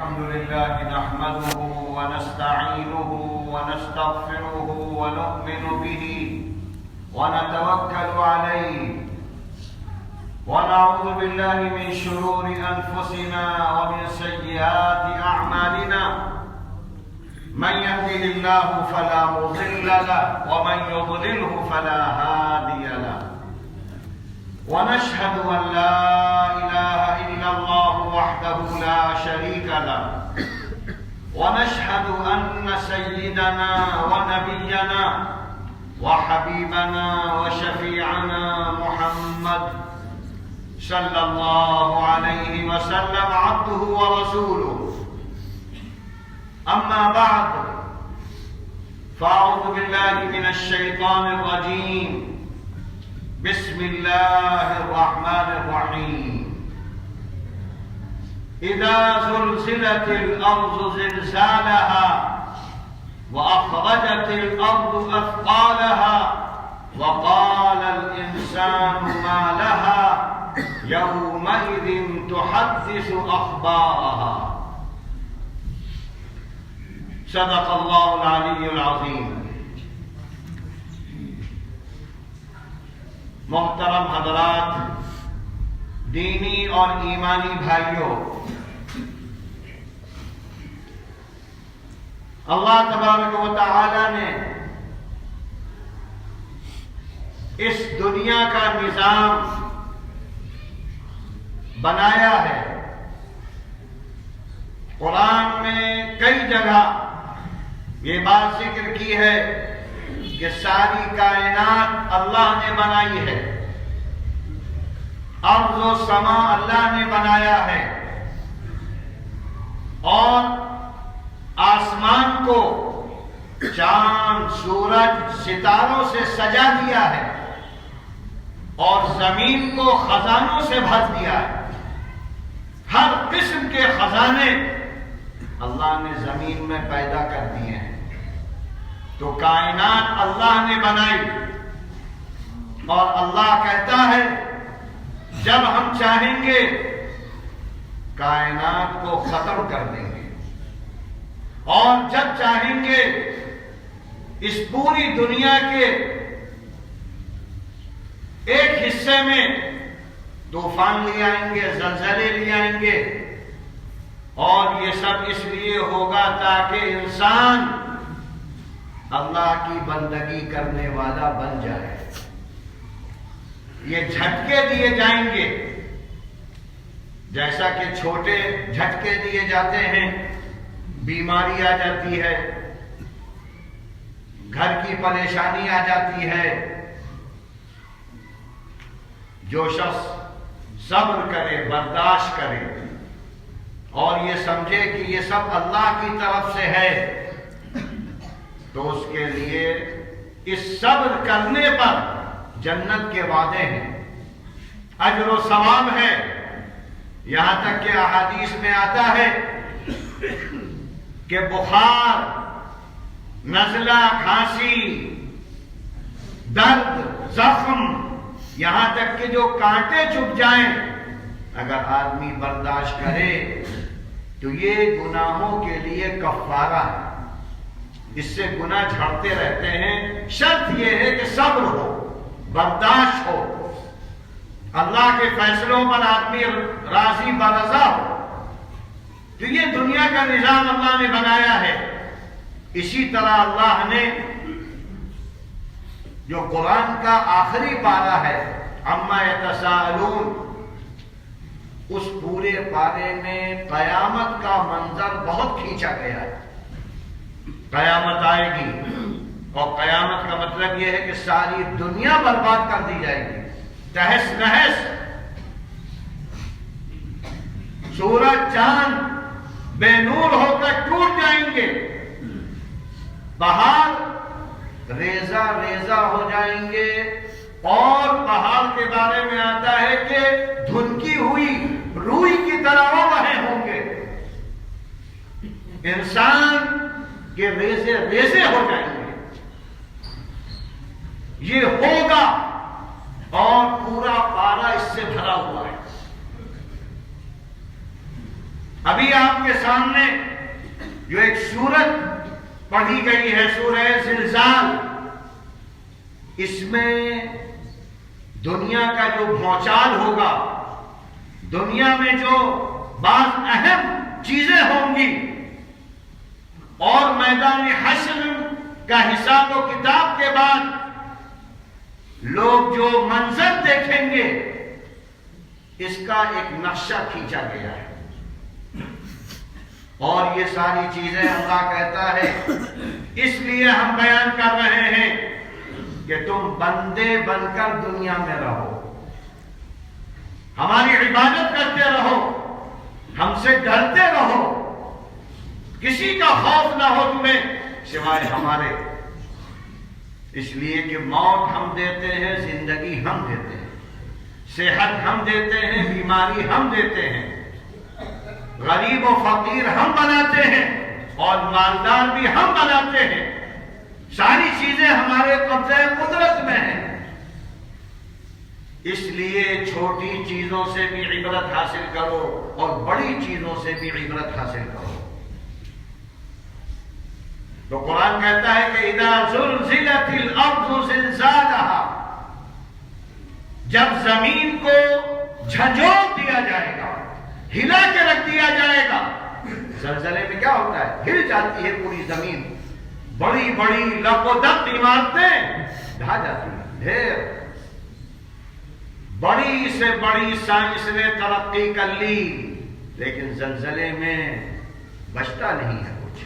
الحمد لله نحمده ونستعينه ونستغفره ونؤمن به ونتوكل عليه ونعوذ بالله من شرور أنفسنا ومن سيئات أعمالنا من يهده الله فلا مضل له ومن يضلله فلا هادي له ونشهد أن لا إله إلا الله وحده لا شريك له ونشهد أن سيدنا ونبينا وحبيبنا وشفيعنا محمد صلى الله عليه وسلم عبده ورسوله أما بعد فأعوذ بالله من الشيطان الرجيم بسم الله الرحمن الرحيم إذا زلزلت الأرض زلزالها وأخرجت الأرض أثقالها وقال الإنسان ما لها يومئذ تحدث أخبارها صدق الله العلي العظيم. محترم حضرات، دینی اور ایمانی بھائیوں، اللہ تبارک و تعالی نے اس دنیا کا نظام بنایا ہے. قرآن میں کئی جگہ یہ بات ذکر کی ہے کہ ساری کائنات اللہ نے بنائی ہے، ارض و سما اللہ نے بنایا ہے، اور آسمان کو چاند سورج ستاروں سے سجا دیا ہے اور زمین کو خزانوں سے بھر دیا ہے. ہر قسم کے خزانے اللہ نے زمین میں پیدا کر دیے ہیں. تو کائنات اللہ نے بنائی اور اللہ کہتا ہے جب ہم چاہیں گے کائنات کو ختم کر دیں گے، اور جب چاہیں گے اس پوری دنیا کے ایک حصے میں طوفان لے آئیں گے، زلزلے لے آئیں گے، اور یہ سب اس لیے ہوگا تاکہ انسان اللہ کی بندگی کرنے والا بن جائے. یہ جھٹکے دیے جائیں گے جیسا کہ چھوٹے جھٹکے دیے جاتے ہیں، بیماری آ جاتی ہے، گھر کی پریشانی آ جاتی ہے. جو شخص صبر کرے، برداشت کرے اور یہ سمجھے کہ یہ سب اللہ کی طرف سے ہے، تو اس کے لیے اس صبر کرنے پر جنت کے وعدے ہیں، اجر و ثواب ہے. یہاں تک کہ احادیث میں آتا ہے کہ بخار، نزلہ، کھانسی، درد، زخم، یہاں تک کہ جو کانٹے چبھ جائیں، اگر آدمی برداشت کرے تو یہ گناہوں کے لیے کفارہ ہے، اس سے گناہ جھڑتے رہتے ہیں. شرط یہ ہے کہ صبر ہو، برداشت ہو، اللہ کے فیصلوں پر آدمی راضی برضا ہو. تو یہ دنیا کا نظام اللہ نے بنایا ہے. اسی طرح اللہ نے جو قرآن کا آخری پارہ ہے عما یتساءلون، اس پورے پارے میں قیامت کا منظر بہت کھینچا گیا ہے. قیامت آئے گی، اور قیامت کا مطلب یہ ہے کہ ساری دنیا برباد کر دی جائے گی، تہس نہس. سورج چاند بے نور ہو کر ٹوٹ جائیں گے، پہاڑ ریزہ ریزہ ہو جائیں گے، اور پہاڑ کے بارے میں آتا ہے کہ دھنکی ہوئی روئی کی طرح وہ بہے ہوں گے. انسان کے ریزے ریزے ہو جائیں گے. یہ ہوگا، اور پورا پارا اس سے بھرا ہوا ہے. ابھی آپ کے سامنے جو ایک سورت پڑھی گئی ہے، سورہ زلزال، اس میں دنیا کا جو بھونچال ہوگا، دنیا میں جو بعض اہم چیزیں ہوں گی، اور میدان حشر کا حساب و کتاب کے بعد لوگ جو منظر دیکھیں گے، اس کا ایک نقشہ کھینچا گیا ہے۔ اور یہ ساری چیزیں اللہ کہتا ہے اس لیے ہم بیان کر رہے ہیں کہ تم بندے بن کر دنیا میں رہو، ہماری عبادت کرتے رہو، ہم سے ڈرتے رہو، کسی کا خوف نہ ہو تمہیں سوائے ہمارے، اس لیے کہ موت ہم دیتے ہیں، زندگی ہم دیتے ہیں، صحت ہم دیتے ہیں، بیماری ہم دیتے ہیں، غریب و فقیر ہم بناتے ہیں اور مالدار بھی ہم بناتے ہیں، ساری چیزیں ہمارے قبضہ قدرت میں ہیں۔ اس لیے چھوٹی چیزوں سے بھی عبرت حاصل کرو اور بڑی چیزوں سے بھی عبرت حاصل کرو۔ تو قرآن کہتا ہے کہ اذا زلزلت الارض زلزالها، جب زمین کو جھنجھوڑ دیا جائے گا، ہلا کے رکھ دیا جائے گا۔ زلزلے میں کیا ہوتا ہے؟ ہل جاتی ہے پوری زمین، بڑی بڑی لپودت عمارتیں ڈھا جاتی ہیں، ڈھیر بڑی سے بڑی سائنس نے ترقی کر لی، لیکن زلزلے میں بچتا نہیں ہے کچھ،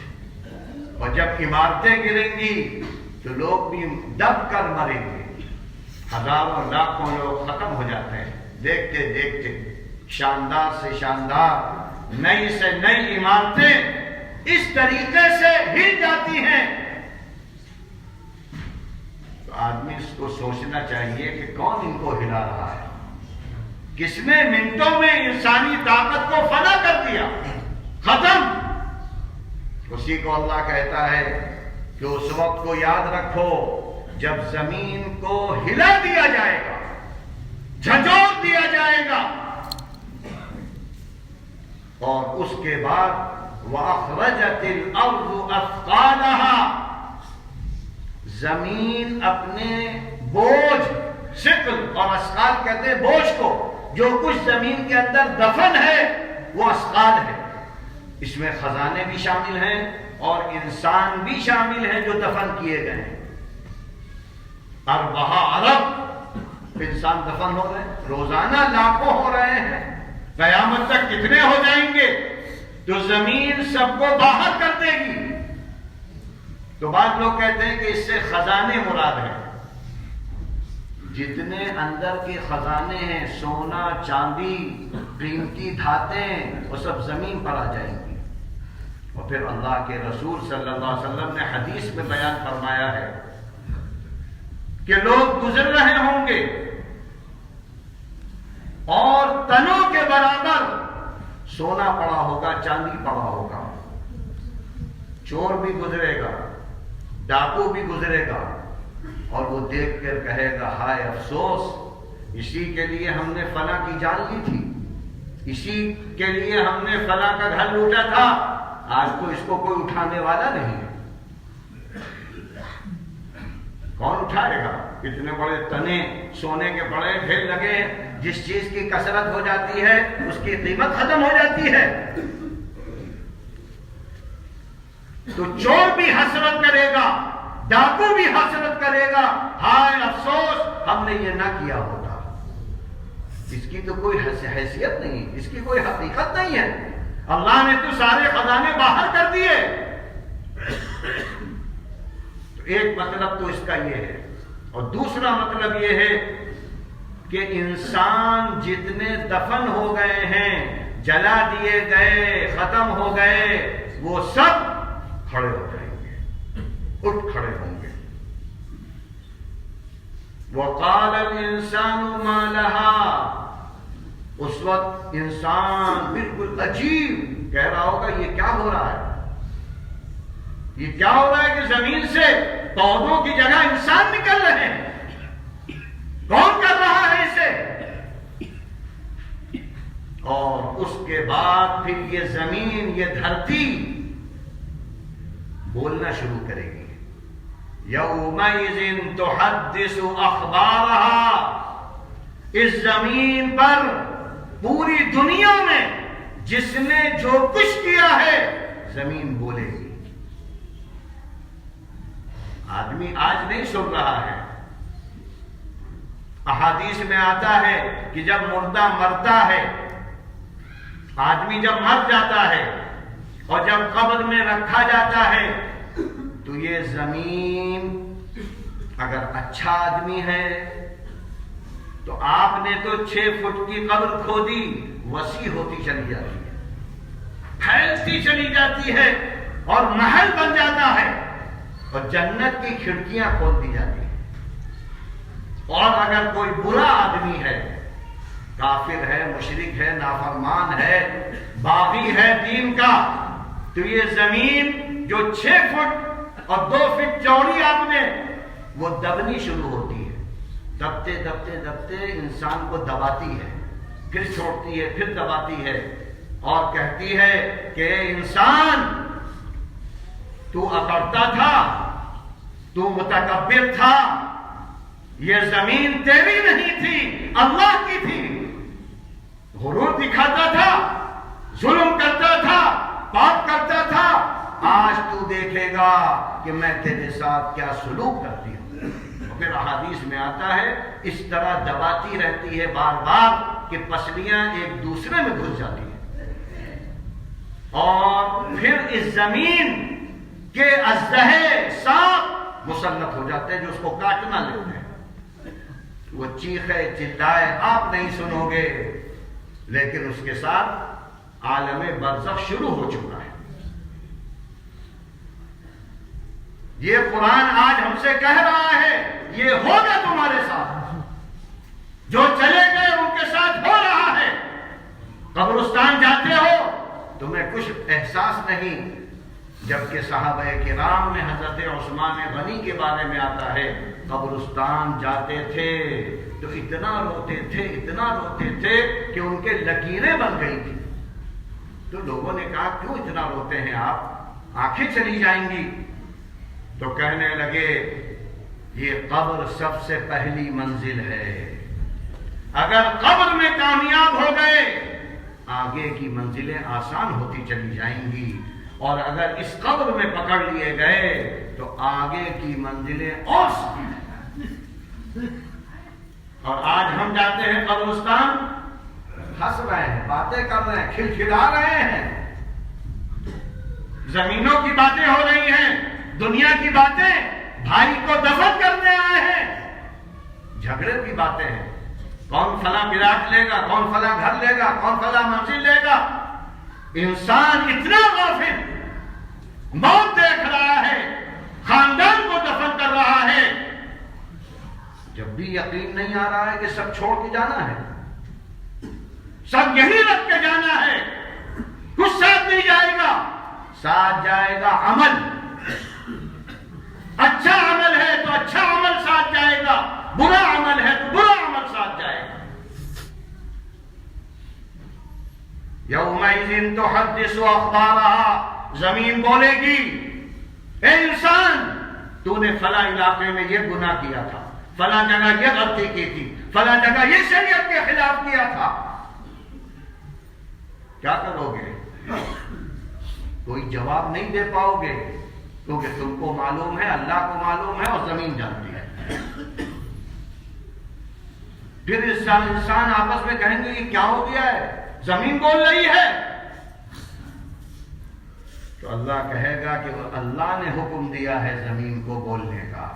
اور جب عمارتیں گریں گی تو لوگ بھی دب کر مریں گے، ہزاروں لاکھوں لوگ ختم ہو جاتے ہیں۔ دیکھتے دیکھتے شاندار سے شاندار، نئی سے نئی عمارتیں اس طریقے سے ہل جاتی ہیں۔ تو آدمی اس کو سوچنا چاہیے کہ کون ان کو ہلا رہا ہے، کس نے منٹوں میں انسانی طاقت کو فنا کر دیا، ختم۔ اسی کو اللہ کہتا ہے کہ اس وقت کو یاد رکھو جب زمین کو ہلا دیا جائے گا، جھنجھوڑ دیا جائے گا، اور اس کے بعد وَأَخْرَجَتِ الْأَرْضُ أَثْقَالَهَا، زمین اپنے بوجھ، ثقل اور اسقال کہتے ہیں بوجھ کو، جو کچھ زمین کے اندر دفن ہے وہ اسقال ہے، اس میں خزانے بھی شامل ہیں اور انسان بھی شامل ہیں جو دفن کیے گئے ہیں۔ اربعہ ارب انسان دفن ہو رہے ہیں، روزانہ لاکھوں ہو رہے ہیں، قیامت تک کتنے ہو جائیں گے؟ تو زمین سب کو باہر کر دے گی۔ تو بعض لوگ کہتے ہیں کہ اس سے خزانے مراد ہیں، جتنے اندر کے خزانے ہیں، سونا چاندی قیمتی دھاتیں، وہ سب زمین پر آ جائیں گی۔ اور پھر اللہ کے رسول صلی اللہ علیہ وسلم نے حدیث میں بیان فرمایا ہے کہ لوگ گزر رہے ہوں گے اور تنوں کے برابر سونا پڑا ہوگا، چاندی پڑا ہوگا، چور بھی گزرے گا، ڈاکو بھی گزرے گا، اور وہ دیکھ کر کہے گا ہائے افسوس، اسی کے لیے ہم نے فلاں کی جان لی تھی، اسی کے لیے ہم نے فلاں کا گھر لوٹا تھا، آج تو اس کو کوئی اٹھانے والا نہیں ہے۔ کون اٹھائے گا؟ اتنے بڑے تنے سونے کے بڑے ڈھیر لگے ہیں، جس چیز کی کثرت ہو جاتی ہے اس کی قیمت ختم ہو جاتی ہے۔ تو چور بھی حسرت کرے گا، ڈاکو بھی حسرت کرے گا، ہائے افسوس ہم نے یہ نہ کیا ہوتا۔ اس کی تو کوئی حیثیت نہیں، اس کی کوئی حقیقت نہیں ہے، اللہ نے تو سارے خزانے باہر کر دیے۔ تو ایک مطلب تو اس کا یہ ہے، اور دوسرا مطلب یہ ہے کہ انسان جتنے دفن ہو گئے ہیں، جلا دیے گئے، ختم ہو گئے، وہ سب کھڑے ہو جائیں گے، اٹھ کھڑے ہوں گے۔ وَقَالَ الْإِنسَانُ مَا لَهَا، اس وقت انسان بالکل عجیب کہہ رہا ہوگا یہ کیا ہو رہا ہے، یہ کیا ہو رہا ہے کہ زمین سے پودوں کی جگہ انسان نکل رہے ہیں، کون کر رہا ہے اسے؟ اور اس کے بعد پھر یہ زمین، یہ دھرتی بولنا شروع کرے گی. یومئذ تحدث اخبارها. اس زمین پر پوری دنیا میں جس نے جو کچھ کیا ہے زمین بولے گی. آدمی آج نہیں سن رہا ہے. احادیث میں آتا ہے کہ جب مردہ مرتا ہے، آدمی جب مر جاتا ہے اور جب قبر میں رکھا جاتا ہے تو یہ زمین، اگر اچھا آدمی ہے تو آپ نے تو 6 فٹ کی قبر کھودی، وسیع ہوتی چلی جاتی ہے، پھیلتی چلی جاتی ہے اور محل بن جاتا ہے اور جنت کی کھڑکیاں کھول دی جاتی ہیں. اور اگر کوئی برا آدمی ہے، کافر ہے، مشرک ہے، نافرمان ہے، باغی ہے دین کا، تو یہ زمین جو 6 فٹ اور 2 فٹ چوڑی آپ نے، وہ دبنی شروع ہوتی ہے. دبتے دبتے دبتے انسان کو دباتی ہے، پھر چھوڑتی ہے، پھر دباتی ہے اور کہتی ہے کہ اے انسان، تو اکڑتا تھا، تو متکبر تھا، یہ زمین تیری نہیں تھی، اللہ کی تھی. غرور دکھاتا تھا، ظلم کرتا تھا، پاپ کرتا تھا. آج تو دیکھے گا کہ میں تیرے ساتھ کیا سلوک کرتی ہوں. پھر احادیث میں آتا ہے اس طرح دباتی رہتی ہے بار بار کہ پسلیاں ایک دوسرے میں گھس جاتی ہیں اور پھر اس زمین کے اژدہے سانپ مسلط ہو جاتے ہیں جو اس کو کاٹنا لیتے ہیں. وہ چیخے چلائے آپ نہیں سنو گے، لیکن اس کے ساتھ عالم برزخ شروع ہو چکا ہے. یہ قرآن آج ہم سے کہہ رہا ہے یہ ہوگا تمہارے ساتھ. جو چلے گئے ان کے ساتھ ہو رہا ہے. قبرستان جاتے ہو تمہیں کچھ احساس نہیں، جبکہ صحابہ کرام میں حضرت عثمان غنی کے بارے میں آتا ہے قبرستان جاتے تھے تو اتنا روتے تھے، اتنا روتے تھے کہ ان کے لکیریں بن گئی تھی. تو لوگوں نے کہا کیوں اتنا روتے ہیں آپ، آنکھیں چلی جائیں گی. تو کہنے لگے یہ قبر سب سے پہلی منزل ہے، اگر قبر میں کامیاب ہو گئے آگے کی منزلیں آسان ہوتی چلی جائیں گی، اور اگر اس قبر میں پکڑ لیے گئے تو آگے کی منزلیں اور سخت. اور آج ہم جاتے ہیں قبرستان، ہنس رہے ہیں، باتیں کر رہے ہیں، کھلکھلا رہے ہیں، زمینوں کی باتیں ہو رہی ہیں، دنیا کی باتیں، بھائی کو دفن کرنے آئے ہیں، جھگڑے کی باتیں ہیں، کون فلاں پلاٹ لے گا، کون فلاں گھر لے گا، کون فلاں منزل لے گا. انسان اتنا غافل، موت دیکھ رہا ہے، خاندان کو دفن کر رہا ہے، جب بھی یقین نہیں آ رہا ہے کہ سب چھوڑ کے جانا ہے، سب یہی رکھ کے جانا ہے، کچھ ساتھ نہیں جائے گا. ساتھ جائے گا عمل. اچھا عمل ہے تو اچھا عمل ساتھ جائے گا، برا عمل ہے تو برا عمل ساتھ جائے گا. یومئذ تحدث اخبارها. زمین بولے گی اے انسان، تو نے فلاں علاقے میں یہ گناہ کیا تھا، فلاں جگہ یہ غلطی کی تھی، فلاں جگہ یہ شریعت کے خلاف کیا تھا. کیا کرو گے؟ کوئی جواب نہیں دے پاؤ گے، کیونکہ تم کو معلوم ہے، اللہ کو معلوم ہے اور زمین جانتی ہے. پھر انسان آپس میں کہیں گے یہ کیا ہو گیا ہے، زمین بول رہی ہے. تو اللہ کہے گا کہ اللہ نے حکم دیا ہے زمین کو بولنے کا.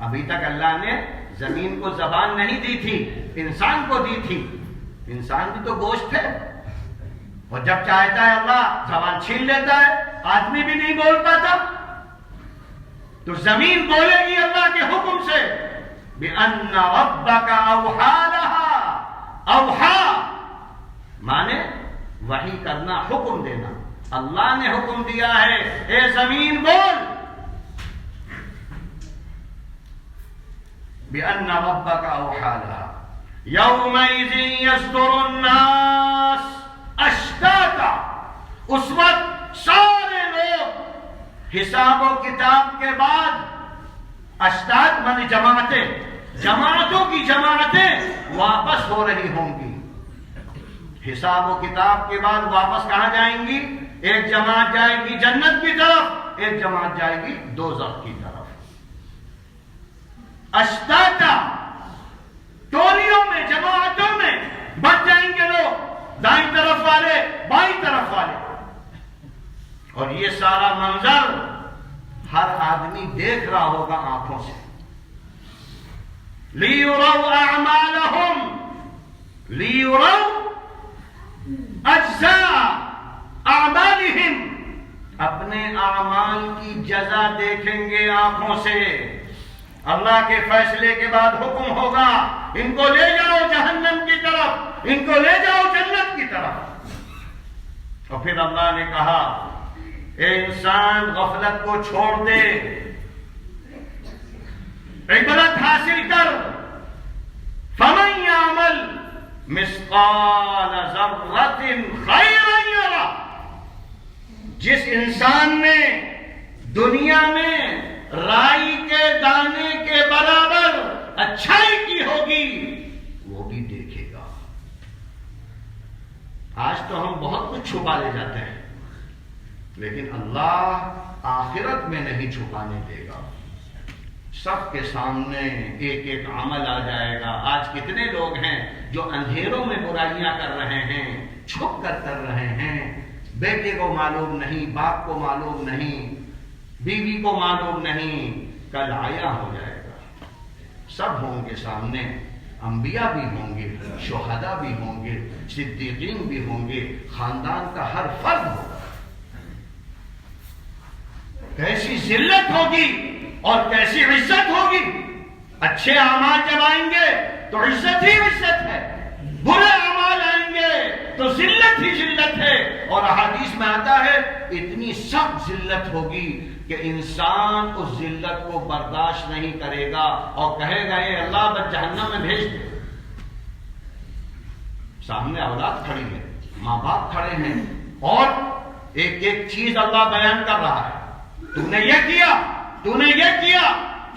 ابھی تک اللہ نے زمین کو زبان نہیں دی تھی، انسان کو دی تھی. انسان بھی تو گوشت ہے، اور جب چاہتا ہے اللہ زبان چھین لیتا ہے، آدمی بھی نہیں بول پاتا. تو زمین بولے گی اللہ کے حکم سے. بِأَنَّ رَبَّكَ أَوْحَىٰ لَهَا. اوحا مانے وحی کرنا، حکم دینا. اللہ نے حکم دیا ہے اے زمین بول. بِأَنَّ رَبَّكَ أَوْحَىٰ لَهَا. يَوْمَئِذٍ يَصْدُرُ النَّاسُ. اشتاتا، اس وقت سارے لوگ حساب و کتاب کے بعد، اشتات مانے جماعتیں، جماعتوں کی جماعتیں واپس ہو رہی ہوں گی. حساب و کتاب کے بعد واپس کہاں جائیں گی؟ ایک جماعت جائے گی جنت کی طرف، ایک جماعت جائے گی دوزخ کی طرف. اشتاتا، ٹولیوں میں، جماعتوں میں بٹ جائیں گے لوگ، دائیں طرف والے، بائیں طرف والے. اور یہ سارا منظر ہر آدمی دیکھ رہا ہوگا آنکھوں سے. لِيُرَوْا أَعْمَالَهُمْ، لِيُرَوْا اجزاء اعمالهم، اپنے اعمال کی جزا دیکھیں گے آنکھوں سے. اللہ کے فیصلے کے بعد حکم ہوگا ان کو لے جاؤ جہنم کی طرف، ان کو لے جاؤ جنت کی طرف. اور پھر اللہ نے کہا اے انسان غفلت کو چھوڑ دے، عبرت حاصل کر. فمن يعمل مثقال ذرة خيرا يره، جس انسان نے دنیا میں رائی کے دانے کے برابر اچھائی کی ہوگی وہ بھی دیکھے گا. آج تو ہم بہت کچھ چھپا لے جاتے ہیں، لیکن اللہ آخرت میں نہیں چھپانے دے گا. سب کے سامنے ایک ایک عمل آ جائے گا. آج کتنے لوگ ہیں جو اندھیروں میں برائیاں کر رہے ہیں، چھپ کر رہے ہیں. بیٹے کو معلوم نہیں، باپ کو معلوم نہیں، بیوی کو معلوم نہیں. کل آیا ہو جائے گا، سب ہوں گے سامنے. انبیاء بھی ہوں گے، شہداء بھی ہوں گے، صدیقین بھی ہوں گے، خاندان کا ہر فرد ہوگا. کیسی ذلت ہوگی اور کیسی عزت ہوگی. اچھے اعمال جب آئیں گے تو عزت ہی عزت ہے، برے اعمال آئیں گے تو ذلت ہی ذلت ہے. اور احادیث میں آتا ہے اتنی سخت ذلت ہوگی کہ انسان اس ذلت کو برداشت نہیں کرے گا اور کہے گا اے اللہ بس جہنم میں بھیج دے. سامنے اولاد کھڑی ہے، ماں باپ کھڑے ہیں، اور ایک ایک چیز اللہ بیان کر رہا ہے. تو نے یہ کیا، تو نے یہ کیا.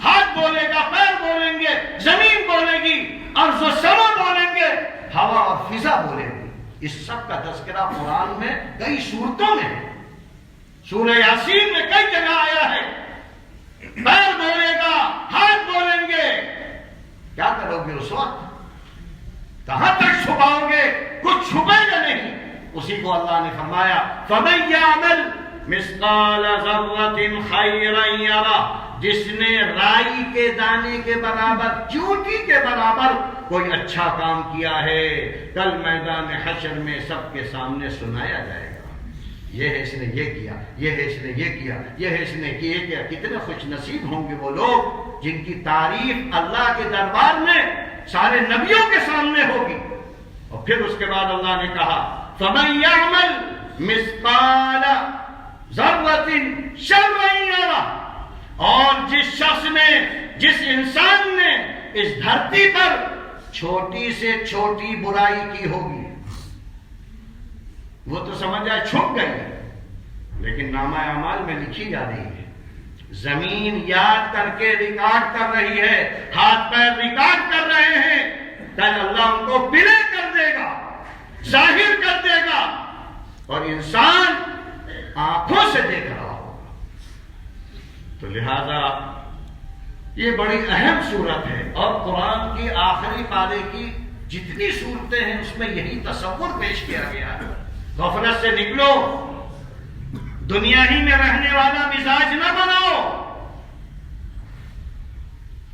ہاتھ بولے گا، پیر بولیں گے، زمین بولے گی، ارض و سما بولیں گے، ہوا اور فضا بولیں گی. اس سب کا تذکرہ قرآن میں کئی صورتوں میں ہے. سورہ یاسین میں کئی جگہ آیا ہے. پیر بولے گا، ہاتھ بولیں گے. کیا کرو گے اس وقت؟ کہاں تک چھپاؤ گے؟ کچھ چھپے گا نہیں. اسی کو اللہ نے فرمایا فَمَن يَعْمَلْ مثقال ذرة خیرا یرہ، جس نے رائی کے دانے کے برابر، چونٹی کے برابر کوئی اچھا کام کیا ہے، کل میدان حشر میں سب کے سامنے سنایا جائے گا. یہ ہے اس نے یہ کیا، یہ ہے اس نے یہ کیا، یہ ہے اس نے یہ کیا. کتنے خوش نصیب ہوں گے وہ لوگ جن کی تعریف اللہ کے دربار میں سارے نبیوں کے سامنے ہوگی. اور پھر اس کے بعد اللہ نے کہا فَمَن يَعْمَلْ مِثْقَالَ ذَرَّةٍ شَرًّا يَرَهُ، اور جس شخص نے، جس انسان نے اس دھرتی پر چھوٹی سے چھوٹی برائی کی ہوگی، وہ تو سمجھ جائے چھپ گئی، لیکن نامہ اعمال میں لکھی جا رہی ہے. زمین یاد کر کے ریکارڈ کر رہی ہے، ہاتھ پیر ریکارڈ کر رہے ہیں. کل اللہ ان کو پلے کر دے گا، ظاہر کر دے گا، اور انسان آنکھوں سے دیکھ رہا ہوگا. تو لہذا یہ بڑی اہم صورت ہے، اور قرآن کی آخری پارے کی جتنی صورتیں ہیں اس میں یہی تصور پیش کیا گیا ہے. غفلت سے نکلو، دنیا ہی میں رہنے والا مزاج نہ بناؤ.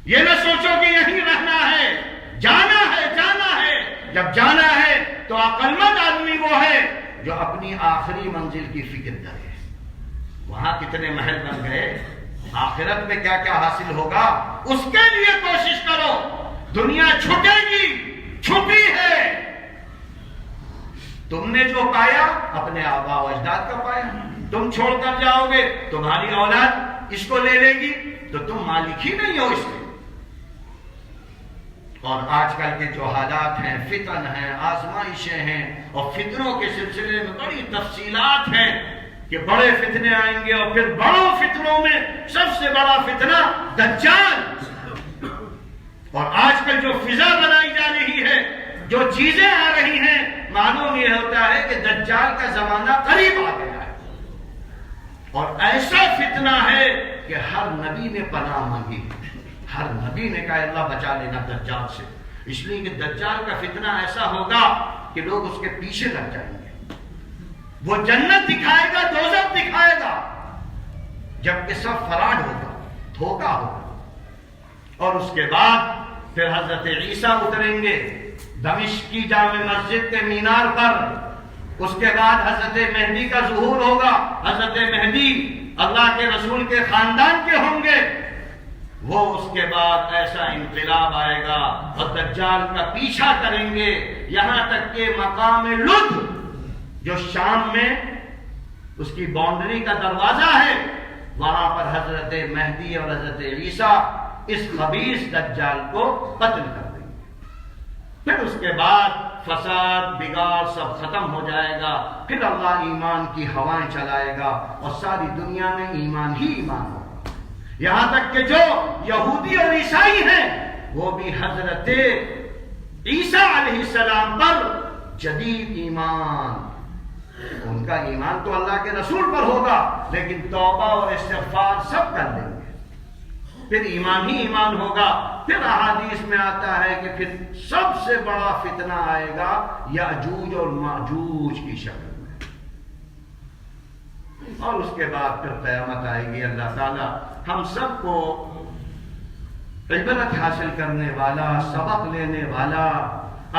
یہ نہ سوچو کہ یہیں رہنا ہے، جانا ہے، جانا ہے. جب جانا ہے تو عقل مند آدمی وہ ہے جو اپنی آخری منزل کی فکر کرے. وہاں کتنے محل بن گئے، آخرت میں کیا کیا حاصل ہوگا، اس کے لیے کوشش کرو. دنیا چھٹے گی، چھٹی ہے. تم نے جو پایا اپنے آبا و اجداد کا پایا. تم چھوڑ کر جاؤ گے، تمہاری اولاد اس کو لے لے گی، تو تم مالک ہی نہیں ہو اس کے. اور آج کل کے جو حالات ہیں، فتن ہیں، آزمائشیں ہیں، اور فتنوں کے سلسلے میں بڑی تفصیلات ہیں کہ بڑے فتنے آئیں گے، اور پھر بڑوں فتنوں میں سب سے بڑا فتنہ دجال۔ اور آج کل جو فضا بنائی جا رہی ہے، جو چیزیں آ رہی ہیں، معلوم یہ ہوتا ہے کہ دجال کا زمانہ قریب آ گیا ہے، اور ایسا فتنہ ہے کہ ہر نبی نے پناہ مانگی، ہر نبی نے کہا اللہ بچا لینا دجال سے، اس لیے کہ دجال کا فتنہ ایسا ہوگا کہ لوگ اس کے پیچھے لگ جائیں گے۔ وہ جنت دکھائے گا، دوزخ دکھائے گا، جبکہ سب فراڈ ہوگا، دھوکہ ہوگا۔ اور اس کے بعد پھر حضرت عیسیٰ اتریں گے دمشق کی جامع مسجد کے مینار پر۔ اس کے بعد حضرت مہدی کا ظہور ہوگا۔ حضرت مہدی اللہ کے رسول کے خاندان کے ہوں گے۔ وہ اس کے بعد ایسا انقلاب آئے گا اور دجال کا پیچھا کریں گے، یہاں تک کہ مقام لد جو شام میں اس کی باؤنڈری کا دروازہ ہے، وہاں پر حضرت مہدی اور حضرت عیسیٰ اس خبیث دجال کو قتل کر دیں گے۔ پھر اس کے بعد فساد بگاڑ سب ختم ہو جائے گا، پھر اللہ ایمان کی ہوائیں چلائے گا اور ساری دنیا میں ایمان ہی ایمان ہوگا۔ یہاں تک کہ جو یہودی اور عیسائی ہیں وہ بھی حضرت عیسیٰ علیہ السلام پر جدید ایمان، ان کا ایمان تو اللہ کے رسول پر ہوگا، لیکن توبہ اور استغفار سب کر لیں گے، پھر ایمان ہی ایمان ہوگا۔ پھر احادیث میں آتا ہے کہ پھر سب سے بڑا فتنہ آئے گا یاجوج اور ماجوج کی شکل میں، اور اس کے بعد پھر قیامت آئے گی۔ اللہ تعالی ہم سب کو عبرت حاصل کرنے والا، سبق لینے والا،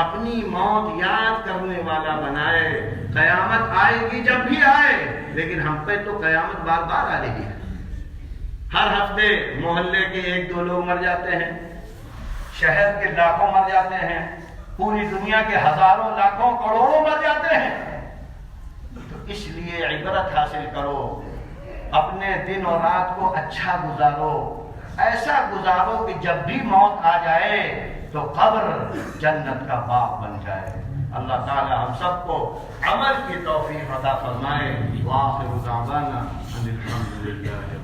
اپنی موت یاد کرنے والا بنائے۔ قیامت آئے گی جب بھی آئے، لیکن ہم پہ تو قیامت بار بار آ رہی ہے۔ ہر ہفتے محلے کے 1-2 لوگ مر جاتے ہیں، شہر کے لاکھوں مر جاتے ہیں، پوری دنیا کے ہزاروں لاکھوں کروڑوں مر جاتے ہیں۔ تو اس لیے عبرت حاصل کرو، اپنے دن اور رات کو اچھا گزارو، ایسا گزارو کہ جب بھی موت آ جائے تو قبر جنت کا باغ بن جائے۔ اللہ تعالی ہم سب کو عمل کی توفیق عطا فرمائے۔ وآخر دعوانا ان الحمد للہ۔